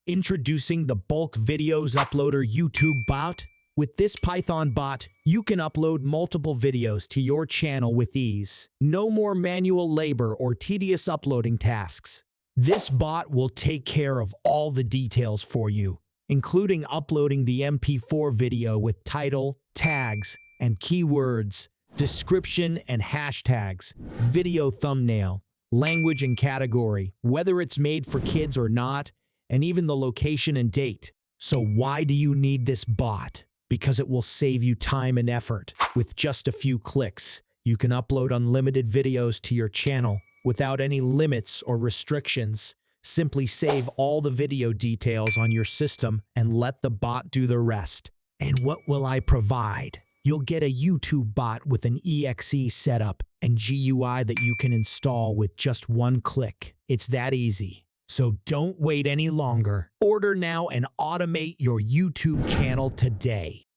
Introducing the bulk videos uploader YouTube bot. With this Python bot, you can upload multiple videos to your channel with ease. No more manual labor or tedious uploading tasks. This bot will take care of all the details for you, including uploading the MP4 video with title, tags, and keywords, description and hashtags, video thumbnail, language and category, whether it's made for kids or not, and even the location and date. So why do you need this bot? Because it will save you time and effort. With just a few clicks, you can upload unlimited videos to your channel without any limits or restrictions. Simply save all the video details on your system and let the bot do the rest. And what will I provide? You'll get a YouTube bot with an EXE setup and GUI that you can install with just one click. It's that easy. So don't wait any longer. Order now and automate your YouTube channel today.